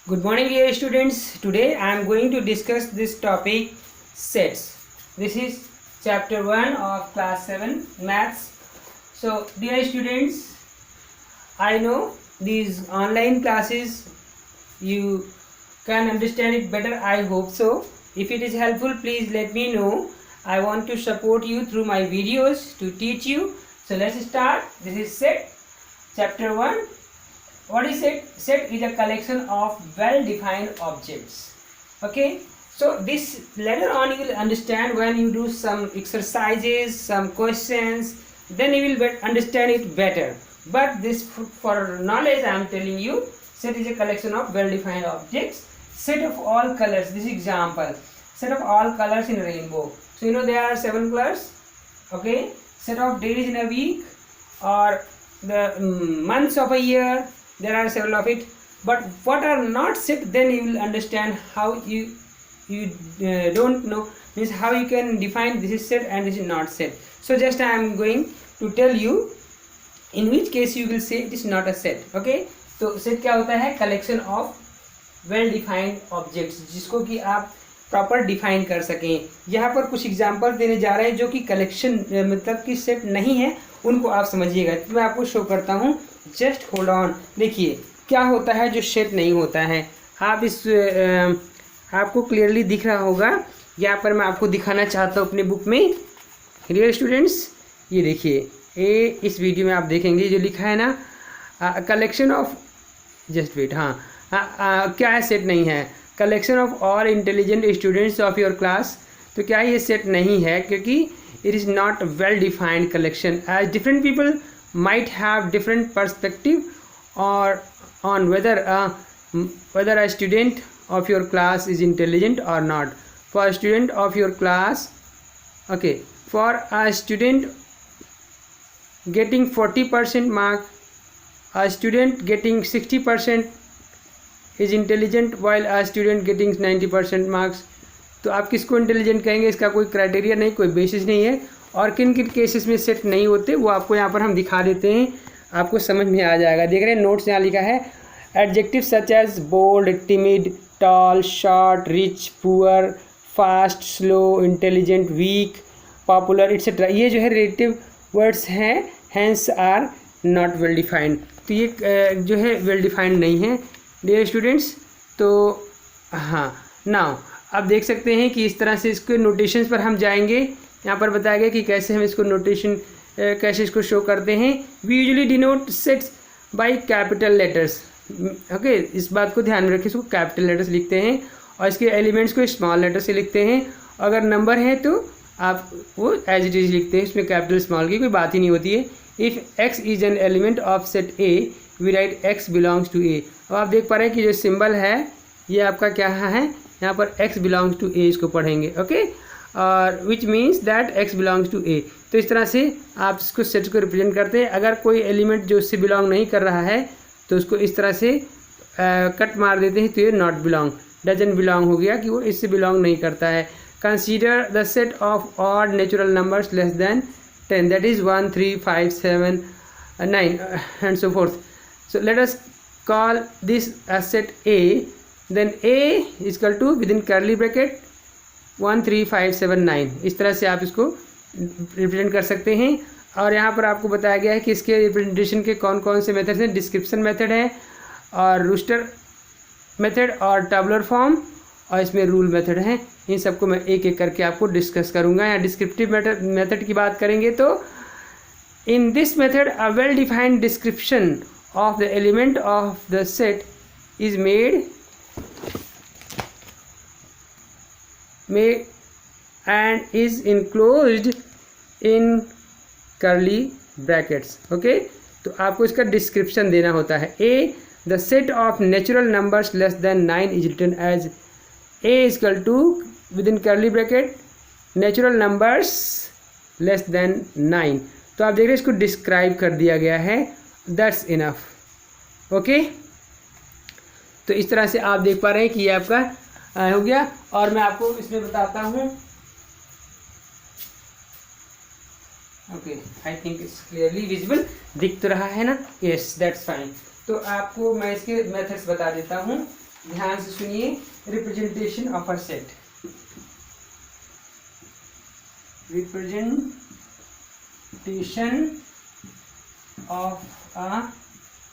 Good morning, dear students. Today I am going to discuss this topic sets. This is chapter 1 of class 7 maths. So, dear students, I know these online classes you can understand it better. I hope so. If it is helpful, please let me know. I want to support you through my videos to teach you. So, let's start. This is set chapter 1. What is set? Set is a collection of well-defined objects. Okay, so this later on you will understand when you do some exercises, some questions, then you will understand it better. But this for knowledge I am telling you, set is a collection of well-defined objects. Set of all colors. This example, set of all colors in rainbow. So you know there are 7 colors. Okay, set of days in a week or the months of a year. There are several of it, but what are not set, then you will understand how you don't know, means how you can define this is set and this is not set. So just I am going to tell you in which case you will say it is not a set. Okay, तो set क्या होता है? collection of well defined objects, जिसको कि आप proper define कर सकें. यहाँ पर कुछ एग्जाम्पल देने जा रहे हैं जो कि कलेक्शन मतलब कि सेट नहीं है, उनको आप समझिएगा. तो मैं आपको शो करता हूँ. Just hold on. देखिए क्या होता है जो सेट नहीं होता है. आप इस आपको क्लियरली दिख रहा होगा. यहाँ पर मैं आपको दिखाना चाहता हूँ अपने बुक में. डियर स्टूडेंट्स, ये देखिए, ये इस वीडियो में आप देखेंगे जो लिखा है ना, कलेक्शन ऑफ, जस्ट वेट, हाँ, क्या है? सेट नहीं है. Collection of all intelligent students of your class. तो क्या ये सेट नहीं है? क्योंकि it is not well defined collection, as different people might have different perspective or on whether a student of your class is intelligent or not. For a student of your class, okay, for a student getting 40% mark, a student getting 60% is intelligent while a student getting 90% marks. तो आप किसको intelligent कहेंगे? इसका कोई criteria नहीं, कोई basis नहीं है. और किन किन केसेस में सेट नहीं होते वो आपको यहाँ पर हम दिखा देते हैं, आपको समझ में आ जाएगा. देख रहे हैं नोट्स यहाँ लिखा है, adjective such as bold, timid, tall, short, rich, poor, fast, slow, intelligent, weak, popular, etcetera. ये जो है रिलेटिव वर्ड्स हैं, hence are not well defined. तो ये जो है वेल डिफाइंड नहीं है डियर स्टूडेंट्स. तो हाँ, नाउ आप देख सकते हैं कि इस तरह से इसके नोटेशंस पर हम जाएंगे. यहाँ पर बताया गया कि कैसे हम इसको नोटेशन कैसे इसको शो करते हैं. We usually denote sets by capital letters. Okay, इस बात को ध्यान में रखें, इसको कैपिटल लेटर्स लिखते हैं और इसके एलिमेंट्स को स्मॉल लेटर से लिखते हैं. अगर नंबर है तो आप वो एज इट इज़ लिखते हैं, इसमें कैपिटल स्मॉल की कोई बात ही नहीं होती है. If x is an element of set A, we write x belongs to A. अब आप देख पा रहे हैं कि जो सिंबल है ये आपका क्या है, यहाँ पर एक्स बिलोंग्स टू ए इसको पढ़ेंगे. ओके, और which means that x belongs to A. तो इस तरह से आप इसको सेट को रिप्रेजेंट करते हैं. अगर कोई एलिमेंट जो उससे बिलोंग नहीं कर रहा है तो उसको इस तरह से कट मार देते हैं, तो ये नॉट बिलोंग, डजन बिलोंग हो गया कि वो इससे बिलोंग नहीं करता है. Consider the set of odd natural numbers less than 10, that is 1, 3, 5, 7, 9 and so forth. So let us call this set A. Then A is equal to within curly bracket 1, 3, 5, 7, 9. इस तरह से आप इसको represent कर सकते हैं. और यहाँ पर आपको बताया गया है कि इसके रिप्रेजेंटेशन के कौन कौन से मेथड्स हैं. डिस्क्रिप्शन मेथड है और रूस्टर मेथड और टैबुलर फॉर्म, और इसमें रूल मेथड है. इन सबको मैं एक एक करके आपको डिस्कस करूँगा. यहाँ डिस्क्रिप्टिव मेथड की बात करेंगे तो इन this method a well defined description of the element of the set is made and is enclosed in curly brackets. okay, तो आपको इसका डिस्क्रिप्शन देना होता है. A, the set of natural numbers less than 9 is written as A is equal to within curly bracket natural numbers less than 9. तो आप देख रहे हैं इसको डिस्क्राइब कर दिया गया है. That's enough. ओके, तो इस तरह से आप देख पा रहे हैं कि ये आपका हो गया. और मैं आपको इसमें बताता हूँ. Okay, I think it's clearly visible, दिख तो रहा है ना? Yes, that's fine. तो आपको मैं इसके मेथड्स बता देता हूँ. ध्यान से सुनिए, representation of a set, representation of a,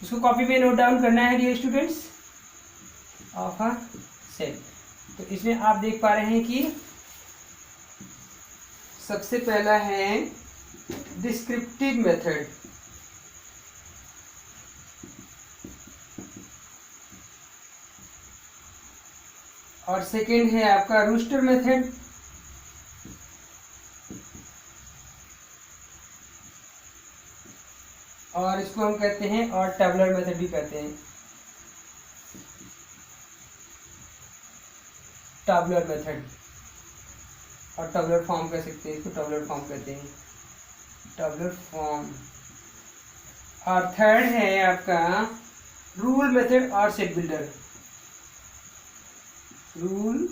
इसको कॉपी पे नोट डाउन करना है dear students, of a set. तो इसमें आप देख पा रहे हैं कि सबसे पहला है डिस्क्रिप्टिव मेथड, और सेकेंड है आपका रूस्टर मेथड, और इसको हम कहते हैं और टेबुलर मेथड भी कहते हैं, टेबुलर मेथड, और टेबुलर फॉर्म कह सकते हैं, इसको टेबुलर फॉर्म कहते हैं, टेबुलर फॉर्म। और थर्ड है आपका रूल मेथड और सेट बिल्डर, रूल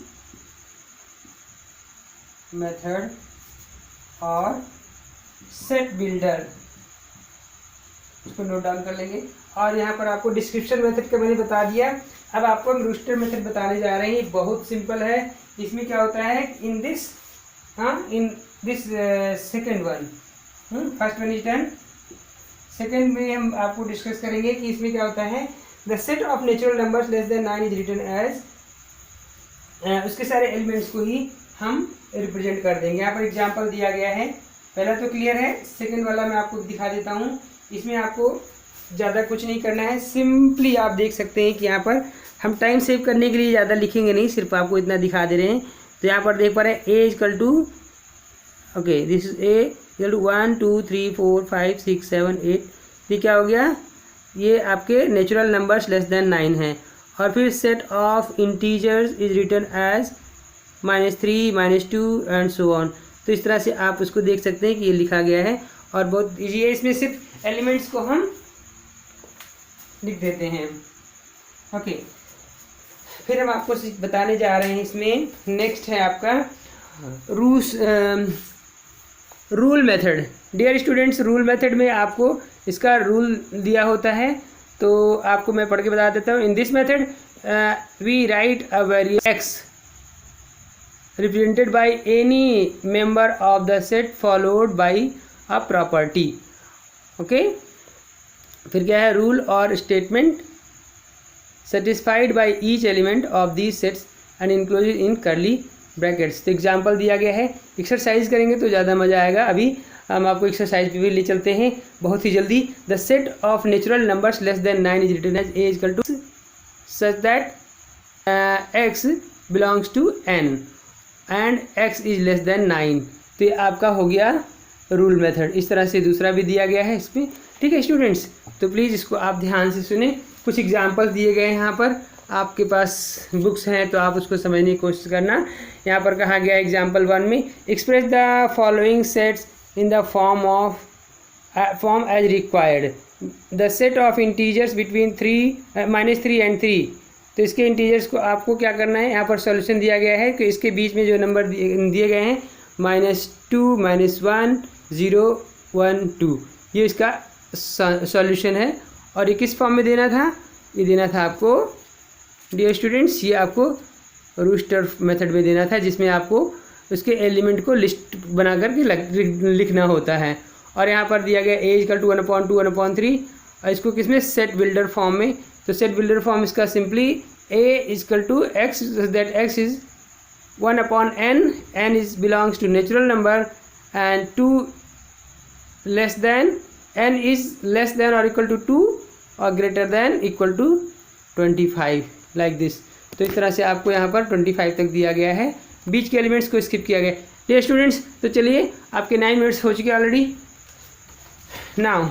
मेथड और सेट बिल्डर, इसको नोट डाउन कर लेंगे। और यहाँ पर आपको डिस्क्रिप्शन मेथड का मैंने बता दिया। अब आपको हम रूस्टर मेथड बताने जा रहे हैं, बहुत सिंपल है। इसमें क्या होता है, in this second one, first one is done, second में हम आपको डिस्कस करेंगे कि इसमें क्या होता है। The set of natural numbers less than 9 is written as, उसके सारे एलिमेंट्स को ही हम रिप्रेजेंट कर देंगे। यहाँ पर एग्जाम्पल दिया गया है, पहला तो क्लियर है, सेकेंड वाला मैं आपको दिखा देता हूँ। इसमें आपको ज़्यादा कुछ नहीं करना है, सिंपली आप देख सकते हैं कि यहाँ पर हम टाइम सेव करने के लिए ज़्यादा लिखेंगे नहीं, सिर्फ आपको इतना दिखा दे रहे हैं। तो यहाँ पर देख पा रहे हैं A equal to, okay this is A equal to 1 2 3 4 5 6 7 8, ये क्या हो गया, ये आपके नेचुरल नंबर्स लेस देन 9 हैं। और फिर set of integers is written as -3 -2 and so on. तो इस तरह से आप उसको देख सकते हैं कि ये लिखा गया है, और बहुत ईजी है। इसमें सिर्फ एलिमेंट्स को हम लिख देते हैं, ओके। फिर हम आपको बताने जा रहे हैं, इसमें नेक्स्ट है आपका rule method. Dear students, rule method में आपको इसका रूल दिया होता है, तो आपको मैं पढ़ के बता देता हूँ। In this method we write a variable x represented by any member of the set followed by a property, okay। फिर क्या है, रूल और statement satisfied by each element of these sets and enclosed in curly brackets। तो example दिया गया है, exercise करेंगे तो ज़्यादा मज़ा आएगा। अभी हम आपको एक्सरसाइज पे भी ले चलते हैं बहुत ही जल्दी। The set of natural numbers less than 9 is written as A equal to such that x belongs to N and x is less than 9। तो ये आपका हो गया रूल मेथड। इस तरह से दूसरा भी दिया गया है इसमें, ठीक है स्टूडेंट्स। तो प्लीज़ इसको आप ध्यान से सुने, कुछ एग्जांपल दिए गए हैं यहाँ पर, आपके पास बुक्स हैं तो आप उसको समझने की कोशिश करना। यहाँ पर कहा गया एग्जाम्पल 1 में, express the following sets in the form as required, the set of integers between -3 and 3। तो इसके इंटीजर्स को आपको क्या करना है, यहाँ पर सॉल्यूशन दिया गया है कि इसके बीच में जो नंबर दिए गए हैं -2 -1 0 1 2, ये इसका सॉल्यूशन है। और ये किस फॉर्म में देना था, ये देना था आपको डियर स्टूडेंट्स, ये आपको रूस्टर मेथड में देना था, जिसमें आपको उसके एलिमेंट को लिस्ट बना करके लिखना होता है। और यहाँ पर दिया गया a इक्वल टू 1/2 1/3, और इसको किसमें, सेट बिल्डर फॉर्म में। तो सेट बिल्डर फॉर्म इसका simply a equal to x, that x is 1/n, n is belongs to natural number and 2 less than, n is less than और equal to 2 और greater than equal to 25, like this. तो इस तरह से आपको यहाँ पर 25 तक दिया गया है, बीच के एलिमेंट्स को स्किप किया गया। डियर स्टूडेंट्स, तो चलिए आपके 9 मिनट्स हो चुके ऑलरेडी। नाउ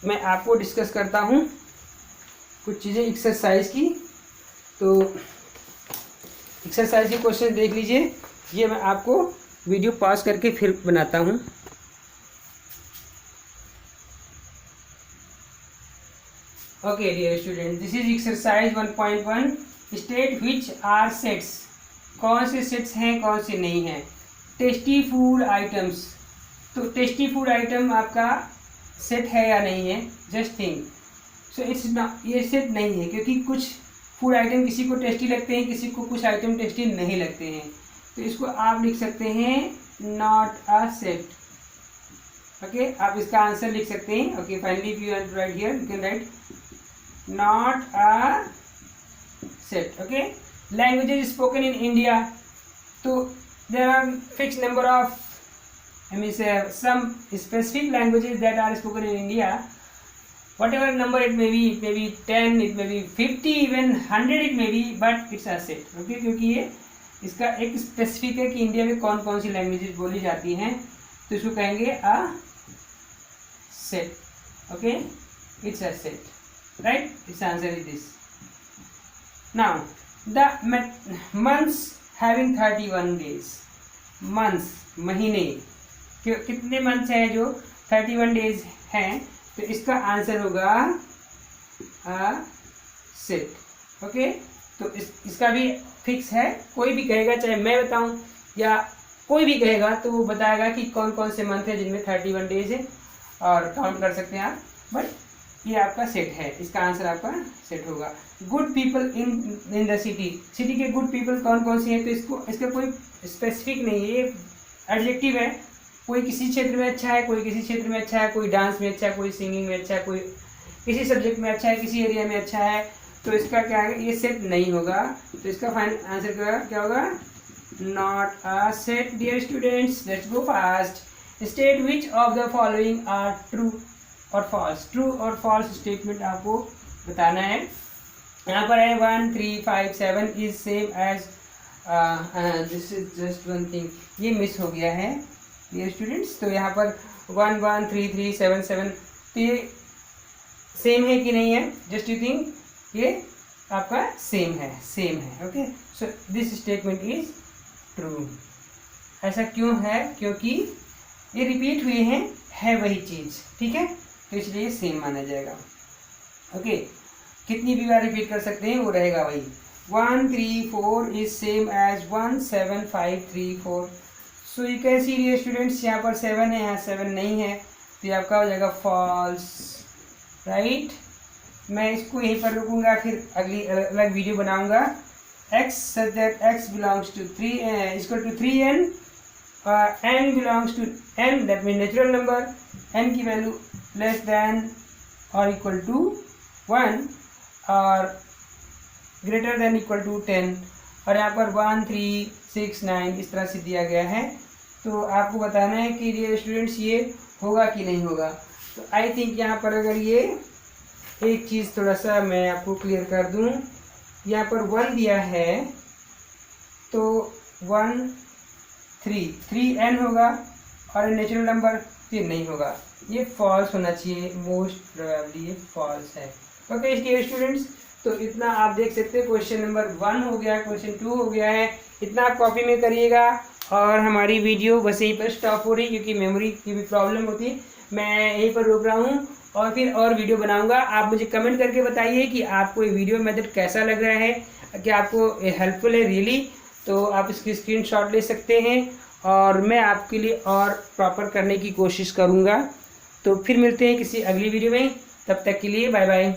मैं आपको डिस्कस करता हूँ कुछ चीज़ें एक्सरसाइज की। तो एक्सरसाइज के क्वेश्चन देख लीजिए, ये मैं आपको वीडियो पॉज करके फिर बनाता हूँ। Okay dear student, this is exercise 1.1, state which are sets, कौन से सेट्स हैं कौन से नहीं हैं। टेस्टी फूड आइटम्स, तो टेस्टी फूड आइटम आपका सेट है या नहीं है, just think. So it's not, ये सेट नहीं है क्योंकि कुछ फूड आइटम किसी को टेस्टी लगते हैं, किसी को कुछ आइटम टेस्टी नहीं लगते हैं, तो इसको आप लिख सकते हैं नॉट अ सेट। ओके, आप इसका आंसर लिख सकते हैं। Okay, finally if you want to write here you can write not a set. Okay, languages spoken in India, तो there are fix number of some specific languages that are spoken in India. Whatever number it may be 10, it may be 50, even 100 it may be, but it's a set. Okay, क्योंकि ये इसका एक specific है कि India में कौन कौन सी languages बोली जाती हैं, तो इसको कहेंगे अ set. Okay, it's a set, right? It's answer is this. Now the months having 31 days, months महीने, कितने मंथ्स हैं जो 31 डेज हैं, तो इसका आंसर होगा सेट। ओके, तो इसका भी फिक्स है, कोई भी कहेगा, चाहे मैं बताऊं या कोई भी कहेगा, तो वो बताएगा कि कौन कौन से मंथ है जिनमें 31 डेज है, और काउंट कर सकते हैं आप, बट ये आपका सेट है, इसका आंसर आपका सेट होगा। Good people in the city, city के गुड पीपल कौन कौन से हैं, तो इसका कोई स्पेसिफिक नहीं है, ये एडजेक्टिव है, कोई किसी क्षेत्र में अच्छा है, कोई किसी क्षेत्र में अच्छा है, कोई डांस में अच्छा है, कोई सिंगिंग में अच्छा है, कोई किसी सब्जेक्ट में अच्छा है, किसी एरिया में अच्छा है, तो इसका क्या है, ये सेट नहीं होगा, तो इसका फाइनल आंसर क्या होगा, not a set. Dear students, let's go fast. State which of the following are true और फॉल्स। ट्रू और फॉल्स स्टेटमेंट आपको बताना है। यहाँ पर है 1, 3, 5, 7 is same as, this is just one thing, ये मिस हो गया है डियर स्टूडेंट्स, तो यहाँ पर 1, 1, 3, 3, 7, 7, तो ये सेम है कि नहीं है, जस्ट यू थिंक, ये आपका सेम है, सेम है। Okay, so this statement is true. ऐसा क्यों है, क्योंकि ये रिपीट हुए हैं, है वही चीज़, ठीक है, तो इसलिए सेम माना जाएगा। ओके, कितनी भी बार रिपीट कर सकते हैं, वो रहेगा वही। 1, 3, 4 is same as 1, 7, 5, 3, 4। So you can see dear students, यहाँ पर 7 है, यहाँ 7 नहीं है, तो ये आपका हो जाएगा फॉल्स, राइट? मैं इसको यहीं पर रुकूंगा, फिर अगली अलग वीडियो बनाऊंगा। x such that x belongs to 3 equal to 3n, n belongs to n, that means natural number, n की वैल्यू लेस देन और इक्वल टू 1 और ग्रेटर देन इक्वल टू 10, और यहाँ पर 1, 3, 6, 9 इस तरह से दिया गया है। तो आपको बताना है कि डियर स्टूडेंट्स ये होगा कि नहीं होगा। तो आई थिंक यहाँ पर अगर ये एक चीज़ थोड़ा सा मैं आपको क्लियर कर दूँ, यहाँ पर 1 दिया है, तो 1, 3n होगा, और नेचुरल नंबर 3 नहीं होगा, ये फॉल्स होना चाहिए, मोस्ट प्रोबेबली ये फॉल्स है। ओके डियर स्टूडेंट्स, तो इतना आप देख सकते हैं, क्वेश्चन नंबर 1 हो गया, क्वेश्चन 2 हो गया है, इतना आप कॉपी में करिएगा। और हमारी वीडियो बस यहीं पर स्टॉप हो रही, क्योंकि मेमोरी की भी प्रॉब्लम होती, मैं यहीं पर रोक रहा हूँ, और फिर और वीडियो बनाऊंगा। आप मुझे कमेंट करके बताइए कि आपको ये वीडियो मेथड कैसा लग रहा है, कि आपको हेल्पफुल है रियली, तो आप इसकी स्क्रीनशॉट ले सकते हैं, और मैं आपके लिए और प्रॉपर करने की कोशिश करूँगा। तो फिर मिलते हैं किसी अगली वीडियो में, तब तक के लिए बाय बाय।